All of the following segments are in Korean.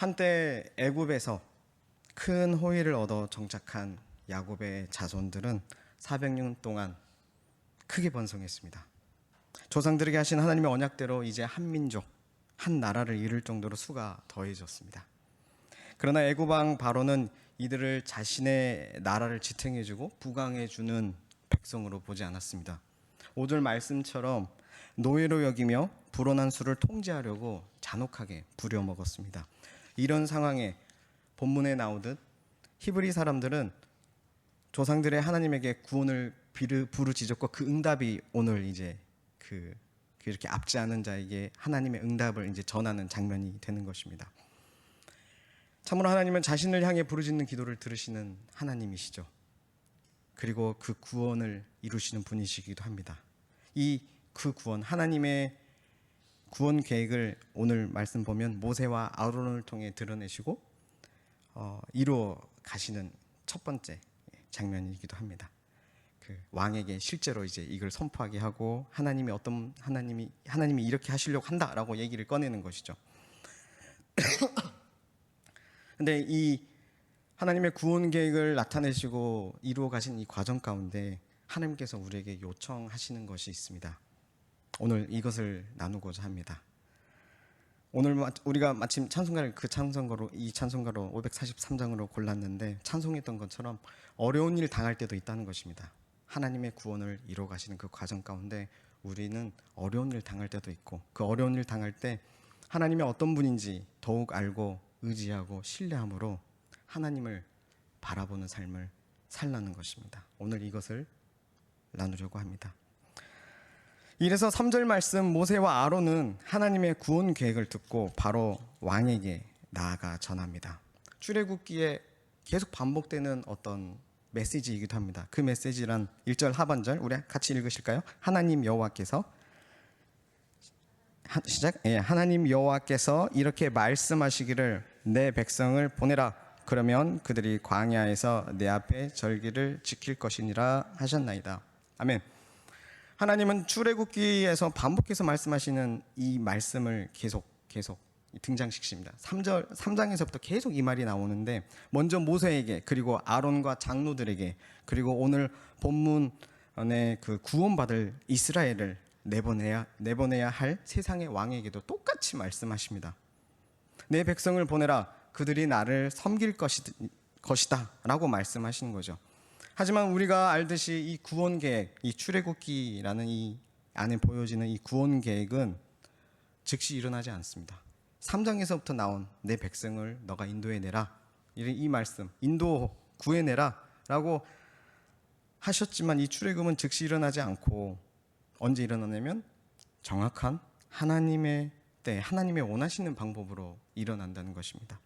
한때 애굽에서 큰 호의를 얻어 정착한 야곱의 자손들은 400년 동안 크게 번성했습니다. 조상들에게 하신 하나님의 언약대로 이제 한 민족, 한 나라를 이룰 정도로 수가 더해졌습니다. 그러나 애굽 왕 바로는 이들을 자신의 나라를 지탱해주고 부강해주는 백성으로 보지 않았습니다. 5절 말씀처럼 노예로 여기며 불온한 수를 통제하려고 잔혹하게 부려먹었습니다. 이런 상황에 본문에 나오듯 히브리 사람들은 조상들의 하나님에게 구원을 부르짖었고 그 응답이 오늘 이제 이렇게 앞지 않은 자에게 하나님의 응답을 이제 전하는 장면이 되는 것입니다. 참으로 하나님은 자신을 향해 부르짖는 기도를 들으시는 하나님이시죠. 그리고 그 구원을 이루시는 분이시기도 합니다. 그 구원, 하나님의 구원 계획을 오늘 말씀 보면 모세와 아론을 통해 드러내시고 이루어 가시는 첫 번째 장면이기도 합니다. 그 왕에게 실제로 이제 이걸 선포하게 하고 하나님이 이렇게 하시려고 한다라고 얘기를 꺼내는 것이죠. 근데 이 하나님의 구원 계획을 나타내시고 이루어 가신 이 과정 가운데 하나님께서 우리에게 요청하시는 것이 있습니다. 오늘 이것을 나누고자 합니다. 오늘 우리가 마침 찬송가를 이 찬송가로 543장으로 골랐는데 찬송했던 것처럼 어려운 일 당할 때도 있다는 것입니다. 하나님의 구원을 이루어 가시는 그 과정 가운데 우리는 어려운 일 당할 때도 있고 그 어려운 일 당할 때 하나님이 어떤 분인지 더욱 알고 의지하고 신뢰함으로 하나님을 바라보는 삶을 살라는 것입니다. 오늘 이것을 나누려고 합니다. 이래서 3절 말씀 모세와 아론은 하나님의 구원 계획을 듣고 바로 왕에게 나아가 전합니다. 출애굽기에 계속 반복되는 어떤 메시지이기도 합니다. 그 메시지란 1절 하반절 우리 같이 읽으실까요? 하나님 여호와께서 하나님 여호와께서 이렇게 말씀하시기를 내 백성을 보내라. 그러면 그들이 광야에서 내 앞에 절기를 지킬 것이니라 하셨나이다. 아멘. 하나님은 출애굽기에서 반복해서 말씀하시는 이 말씀을 계속 등장시키십니다. 3장에서부터 계속 이 말이 나오는데 먼저 모세에게 그리고 아론과 장로들에게 그리고 오늘 본문의 그 구원받을 이스라엘을 내보내야 할 세상의 왕에게도 똑같이 말씀하십니다. 내 백성을 보내라. 그들이 나를 섬길 것이다 라고 말씀하시는 거죠. 하지만 우리가 알듯이 이 구원 계획, 이 출애굽기라는 이 안에 보여지는 이 구원 계획은 즉시 일어나지 않습니다. 3장에서부터 나온 내 백성을 너가 인도해내라. 이 말씀, 인도 구해내라 라고 하셨지만 이 출애굽은 즉시 일어나지 않고 언제 일어나냐면 정확한 하나님의 때, 하나님의 원하시는 방법으로 일어난다는 것입니다.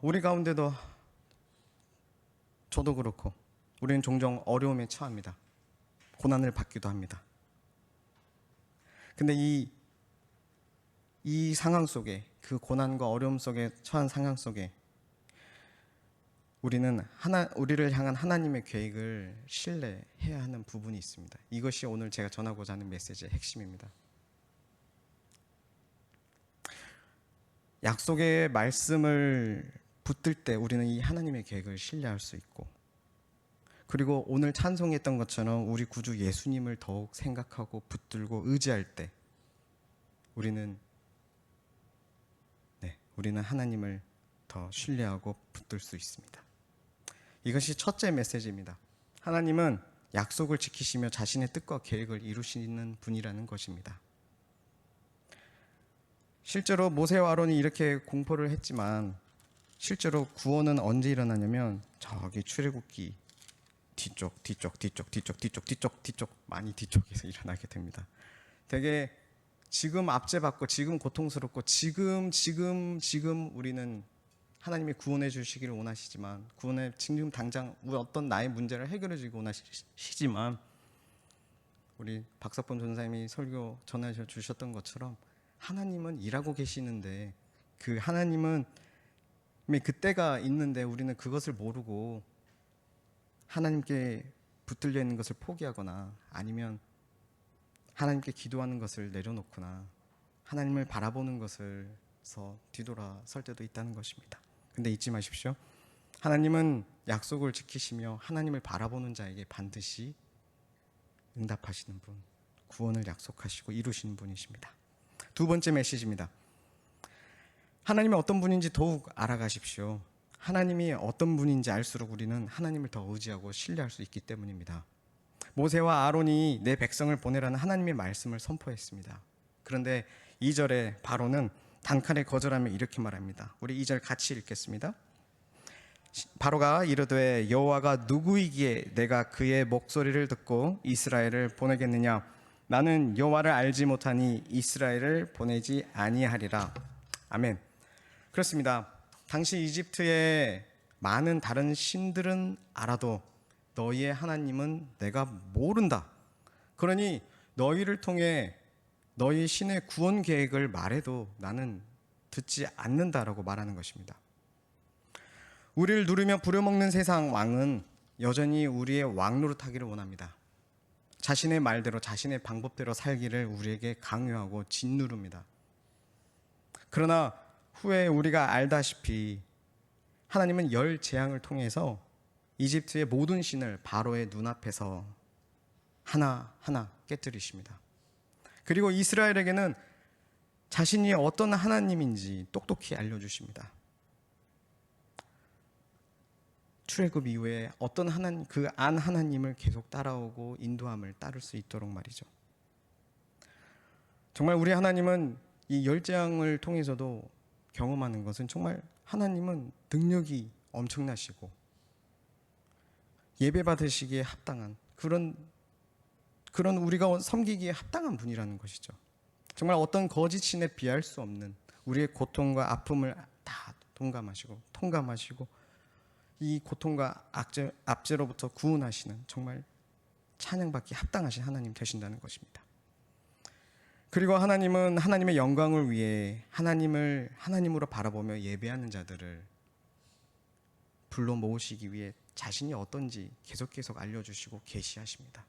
우리 가운데도 저도 그렇고 우리는 종종 어려움에 처합니다. 고난을 받기도 합니다. 근데 이 상황 속에 그 고난과 어려움 속에 처한 상황 속에 우리를 향한 하나님의 계획을 신뢰해야 하는 부분이 있습니다. 이것이 오늘 제가 전하고자 하는 메시지의 핵심입니다. 약속의 말씀을 붙들 때 우리는 이 하나님의 계획을 신뢰할 수 있고 그리고 오늘 찬송했던 것처럼 우리 구주 예수님을 더욱 생각하고 붙들고 의지할 때 우리는 하나님을 더 신뢰하고 붙들 수 있습니다. 이것이 첫째 메시지입니다. 하나님은 약속을 지키시며 자신의 뜻과 계획을 이루시는 분이라는 것입니다. 실제로 모세와 아론이 이렇게 공포를 했지만 실제로 구원은 언제 일어나냐면 저기 출애굽기 뒤쪽 많이 뒤쪽에서 일어나게 됩니다. 되게 지금 압제받고 지금 고통스럽고 지금 우리는 하나님이 구원해 주시기를 원하시지만 지금 당장 어떤 나의 문제를 해결해 주기 원하시지만 우리 박석범 전사님이 설교 전해 주셨던 것처럼 하나님은 일하고 계시는데 그 하나님은 그때가 있는데 우리는 그것을 모르고 하나님께 붙들려 있는 것을 포기하거나 아니면 하나님께 기도하는 것을 내려놓거나 하나님을 바라보는 것을 뒤돌아설 때도 있다는 것입니다. 근데 잊지 마십시오. 하나님은 약속을 지키시며 하나님을 바라보는 자에게 반드시 응답하시는 분, 구원을 약속하시고 이루시는 분이십니다. 두 번째 메시지입니다. 하나님이 어떤 분인지 더욱 알아가십시오. 하나님이 어떤 분인지 알수록 우리는 하나님을 더 의지하고 신뢰할 수 있기 때문입니다. 모세와 아론이 내 백성을 보내라는 하나님의 말씀을 선포했습니다. 그런데 2절에 바로는 단칼에 거절하며 이렇게 말합니다. 우리 2절 같이 읽겠습니다. 바로가 이르되 여호와가 누구이기에 내가 그의 목소리를 듣고 이스라엘을 보내겠느냐? 나는 여호와를 알지 못하니 이스라엘을 보내지 아니하리라. 아멘. 그렇습니다. 당시 이집트의 많은 다른 신들은 알아도 너희의 하나님은 내가 모른다. 그러니 너희를 통해 너희 신의 구원 계획을 말해도 나는 듣지 않는다라고 말하는 것입니다. 우리를 누르며 부려먹는 세상 왕은 여전히 우리의 왕 노릇하기를 원합니다. 자신의 말대로 자신의 방법대로 살기를 우리에게 강요하고 짓누릅니다. 그러나 후에 우리가 알다시피 하나님은 열 재앙을 통해서 이집트의 모든 신을 바로의 눈앞에서 하나하나 깨뜨리십니다. 그리고 이스라엘에게는 자신이 어떤 하나님인지 똑똑히 알려주십니다. 출애굽 이후에 어떤 하나님, 그 안 하나님을 계속 따라오고 인도함을 따를 수 있도록 말이죠. 정말 우리 하나님은 이 열재앙을 통해서도 경험하는 것은 정말 하나님은 능력이 엄청나시고 예배 받으시기에 합당한 그런 우리가 섬기기에 합당한 분이라는 것이죠. 정말 어떤 거짓 신에 비할 수 없는 우리의 고통과 아픔을 다 통감하시고 이 고통과 압제로부터 구원하시는 정말 찬양받기 합당하신 하나님 되신다는 것입니다. 그리고 하나님은 하나님의 영광을 위해 하나님으로 바라보며 예배하는 자들을 불러 모으시기 위해 자신이 어떤지 계속 알려주시고 계시하십니다.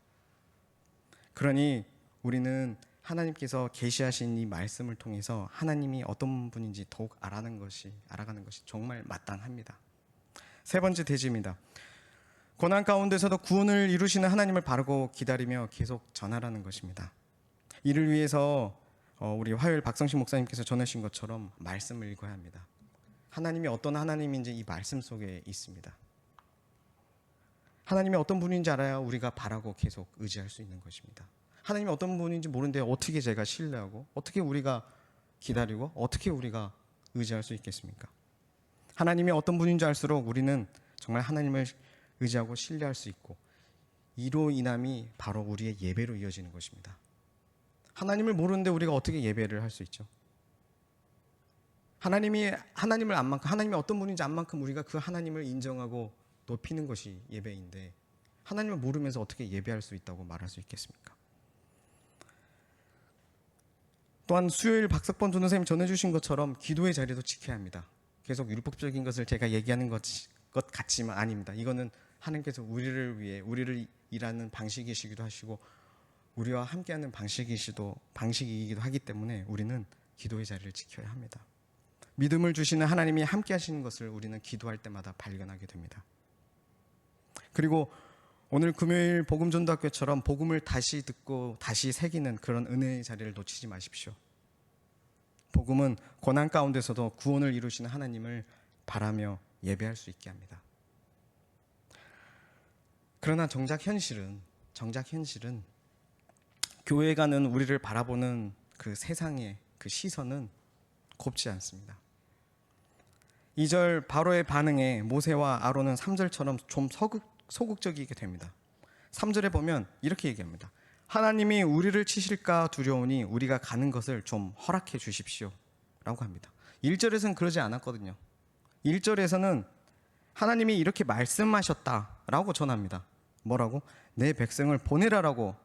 그러니 우리는 하나님께서 계시하신 이 말씀을 통해서 하나님이 어떤 분인지 더욱 알아가는 것이 정말 마땅합니다. 세 번째 대지입니다. 고난 가운데서도 구원을 이루시는 하나님을 바라고 기다리며 계속 전하라는 것입니다. 이를 위해서 우리 화요일 박성신 목사님께서 전하신 것처럼 말씀을 읽어야 합니다. 하나님이 어떤 하나님인지 이 말씀 속에 있습니다. 하나님이 어떤 분인지 알아야 우리가 바라고 계속 의지할 수 있는 것입니다. 하나님이 어떤 분인지 모르는데 어떻게 제가 신뢰하고 어떻게 우리가 기다리고 어떻게 우리가 의지할 수 있겠습니까? 하나님이 어떤 분인지 알수록 우리는 정말 하나님을 의지하고 신뢰할 수 있고 이로 인함이 바로 우리의 예배로 이어지는 것입니다. 하나님을 모르는데 우리가 어떻게 예배를 할 수 있죠? 하나님이 어떤 분인지 안 만큼 우리가 그 하나님을 인정하고 높이는 것이 예배인데 하나님을 모르면서 어떻게 예배할 수 있다고 말할 수 있겠습니까? 또한 수요일 박석번 전도사님 전해주신 것처럼 기도의 자리도 지켜야 합니다. 계속 율법적인 것을 제가 얘기하는 것 같지만 아닙니다. 이거는 하나님께서 우리를 위해 우리를 일하는 방식이시기도 하시고 우리와 함께하는 방식이기도 하기 때문에 우리는 기도의 자리를 지켜야 합니다. 믿음을 주시는 하나님이 함께 하시는 것을 우리는 기도할 때마다 발견하게 됩니다. 그리고 오늘 금요일 복음전도학교처럼 복음을 다시 듣고 다시 새기는 그런 은혜의 자리를 놓치지 마십시오. 복음은 고난 가운데서도 구원을 이루시는 하나님을 바라며 예배할 수 있게 합니다. 그러나 정작 현실은 교회가는 우리를 바라보는 그 세상의 그 시선은 곱지 않습니다. 2절 바로의 반응에 모세와 아론은 3절처럼 좀 소극적이게 됩니다. 3절에 보면 이렇게 얘기합니다. 하나님이 우리를 치실까 두려우니 우리가 가는 것을 좀 허락해 주십시오 라고 합니다. 1절에서는 그러지 않았거든요. 1절에서는 하나님이 이렇게 말씀하셨다라고 전합니다. 뭐라고? 내 백성을 보내라라고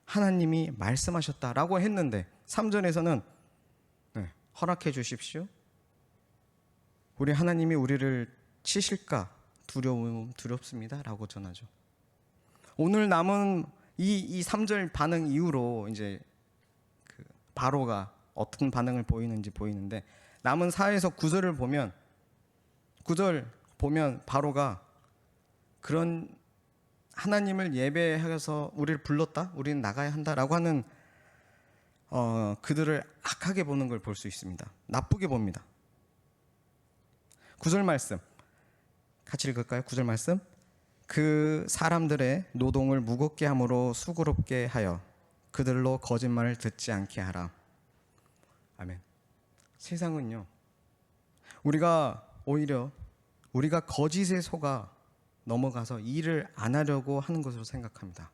하나님이 말씀하셨다라고 했는데 3절에서는 허락해 주십시오. 우리 하나님이 우리를 치실까 두렵습니다 라고 전하죠. 오늘 남은 이 3절 반응 이후로 이제 그 바로가 어떤 반응을 보이는지 보이는데 남은 4에서 9절을 보면 9절 보면 바로가 그런 하나님을 예배해서 우리를 불렀다, 우리는 나가야 한다라고 하는 그들을 악하게 보는 걸 볼 수 있습니다. 나쁘게 봅니다. 9절 말씀 같이 읽을까요? 9절 말씀. 그 사람들의 노동을 무겁게 함으로 수고롭게 하여 그들로 거짓말을 듣지 않게 하라. 아멘. 세상은요, 오히려 우리가 거짓에 속아 넘어가서 일을 안 하려고 하는 것으로 생각합니다.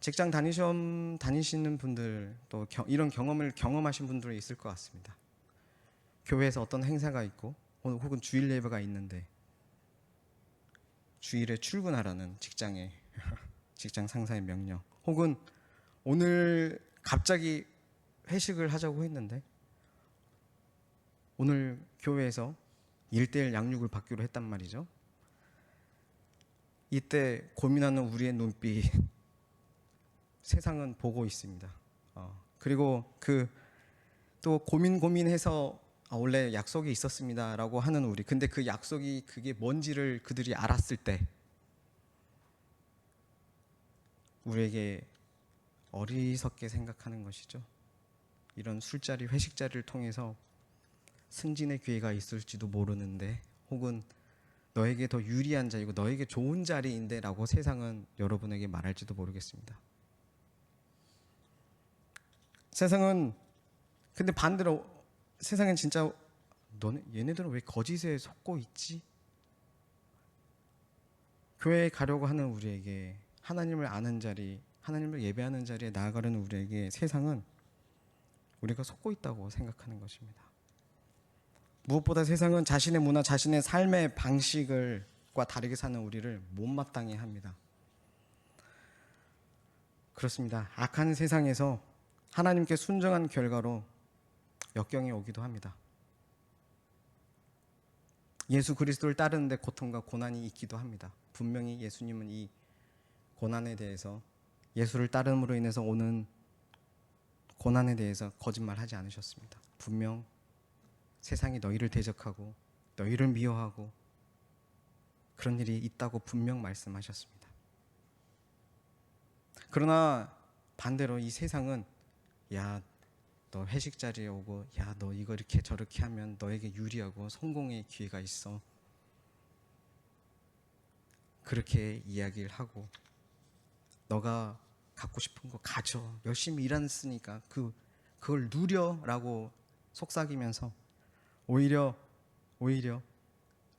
직장 다니시는 분들, 또 이런 경험을 경험하신 분들이 있을 것 같습니다. 교회에서 어떤 행사가 있고 혹은 주일 예배가 있는데 주일에 출근하라는 직장 상사의 명령, 혹은 오늘 갑자기 회식을 하자고 했는데 오늘 교회에서 1:1 양육을 받기로 했단 말이죠. 이때 고민하는 우리의 눈빛 세상은 보고 있습니다. 그리고 또 고민해서 원래 약속이 있었습니다라고 하는 우리, 근데 그 약속이 그게 뭔지를 그들이 알았을 때 우리에게 어리석게 생각하는 것이죠. 이런 술자리, 회식자리를 통해서 승진의 기회가 있을지도 모르는데, 혹은 너에게 더 유리한 자리고 너에게 좋은 자리인데 라고 세상은 여러분에게 말할지도 모르겠습니다. 세상은 근데 반대로 세상은 진짜 얘네들은 왜 거짓에 속고 있지? 교회에 가려고 하는 우리에게, 하나님을 아는 자리, 하나님을 예배하는 자리에 나아가려는 우리에게 세상은 우리가 속고 있다고 생각하는 것입니다. 무엇보다 세상은 자신의 문화, 자신의 삶의 방식과 다르게 사는 우리를 못마땅해 합니다. 그렇습니다. 악한 세상에서 하나님께 순종한 결과로 역경이 오기도 합니다. 예수 그리스도를 따르는데 고통과 고난이 있기도 합니다. 분명히 예수님은 이 고난에 대해서, 예수를 따름으로 인해서 오는 고난에 대해서 거짓말하지 않으셨습니다. 분명 세상이 너희를 대적하고 너희를 미워하고 그런 일이 있다고 분명 말씀하셨습니다. 그러나 반대로 이 세상은 야, 너 회식 자리에 오고 야, 너 이거 이렇게 저렇게 하면 너에게 유리하고 성공의 기회가 있어, 그렇게 이야기를 하고 너가 갖고 싶은 거 가져, 열심히 일했으니까 그걸 누려라고 속삭이면서 오히려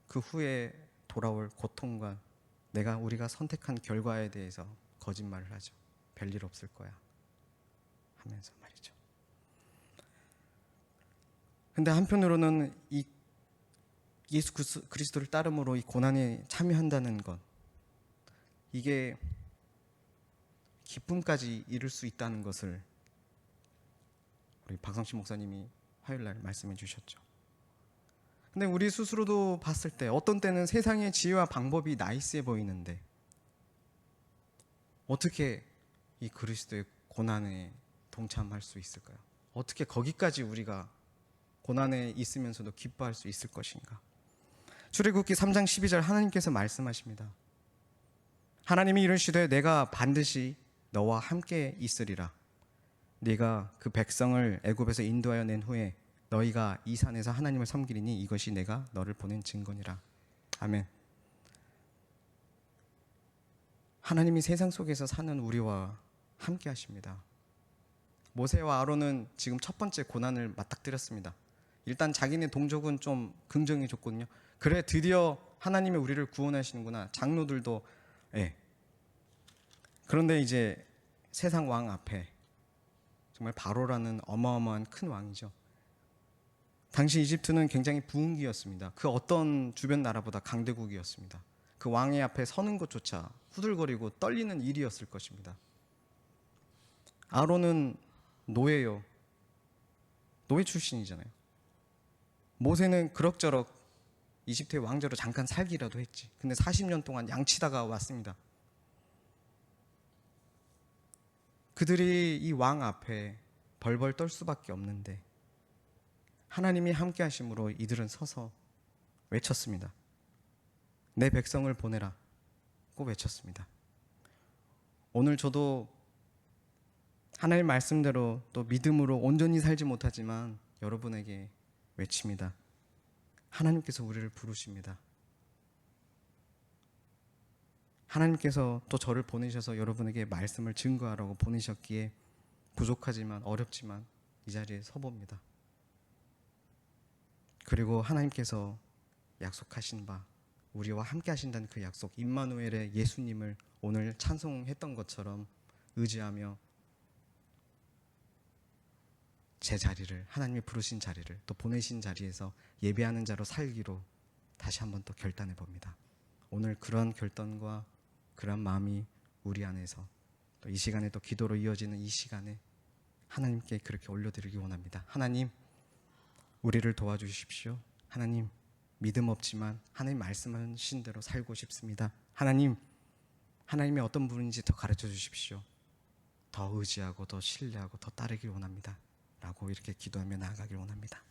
그 후에 돌아올 고통과 우리가 선택한 결과에 대해서 거짓말을 하죠. 별일 없을 거야 하면서 말이죠. 근데 한편으로는 이 예수 그리스도를 따름으로 이 고난에 참여한다는 것, 이게 기쁨까지 이룰 수 있다는 것을 우리 박성신 목사님이 화요일날 말씀해 주셨죠. 근데 우리 스스로도 봤을 때 어떤 때는 세상의 지혜와 방법이 나이스해 보이는데 어떻게 이 그리스도의 고난에 동참할 수 있을까요? 어떻게 거기까지 우리가 고난에 있으면서도 기뻐할 수 있을 것인가? 출애굽기 3장 12절 하나님께서 말씀하십니다. 하나님이 이르시되 내가 반드시 너와 함께 있으리라. 네가 그 백성을 애굽에서 인도하여 낸 후에 너희가 이 산에서 하나님을 섬기리니 이것이 내가 너를 보낸 증거니라. 아멘. 하나님이 세상 속에서 사는 우리와 함께 하십니다. 모세와 아론은 지금 첫 번째 고난을 맞닥뜨렸습니다. 일단 자기네 동족은 좀 긍정이 좋거든요. 그래, 드디어 하나님이 우리를 구원하시는구나. 장로들도 그런데 이제 세상 왕 앞에, 정말 바로라는 어마어마한 큰 왕이죠. 당시 이집트는 굉장히 부흥기였습니다. 그 어떤 주변 나라보다 강대국이었습니다. 그 왕의 앞에 서는 것조차 후들거리고 떨리는 일이었을 것입니다. 아론은 노예요. 노예 출신이잖아요. 모세는 그럭저럭 이집트의 왕자로 잠깐 살기라도 했지. 근데 40년 동안 양치다가 왔습니다. 그들이 이 왕 앞에 벌벌 떨 수밖에 없는데 하나님이 함께 하심으로 이들은 서서 외쳤습니다. 내 백성을 보내라고 외쳤습니다. 오늘 저도 하나님 말씀대로 또 믿음으로 온전히 살지 못하지만 여러분에게 외칩니다. 하나님께서 우리를 부르십니다. 하나님께서 또 저를 보내셔서 여러분에게 말씀을 증거하라고 보내셨기에 부족하지만 어렵지만 이 자리에 서봅니다. 그리고 하나님께서 약속하신 바 우리와 함께 하신다는 그 약속, 임마누엘의 예수님을 오늘 찬송했던 것처럼 의지하며 제 자리를, 하나님이 부르신 자리를, 또 보내신 자리에서 예배하는 자로 살기로 다시 한번 또 결단해 봅니다. 오늘 그런 결단과 그런 마음이 우리 안에서 또 이 시간에 또 기도로 이어지는 이 시간에 하나님께 그렇게 올려드리기 원합니다. 하나님, 우리를 도와주십시오. 하나님, 믿음 없지만 하나님 말씀하신 대로 살고 싶습니다. 하나님, 하나님이 어떤 분인지 더 가르쳐 주십시오. 더 의지하고 더 신뢰하고 더 따르길 원합니다. 라고 이렇게 기도하며 나아가길 원합니다.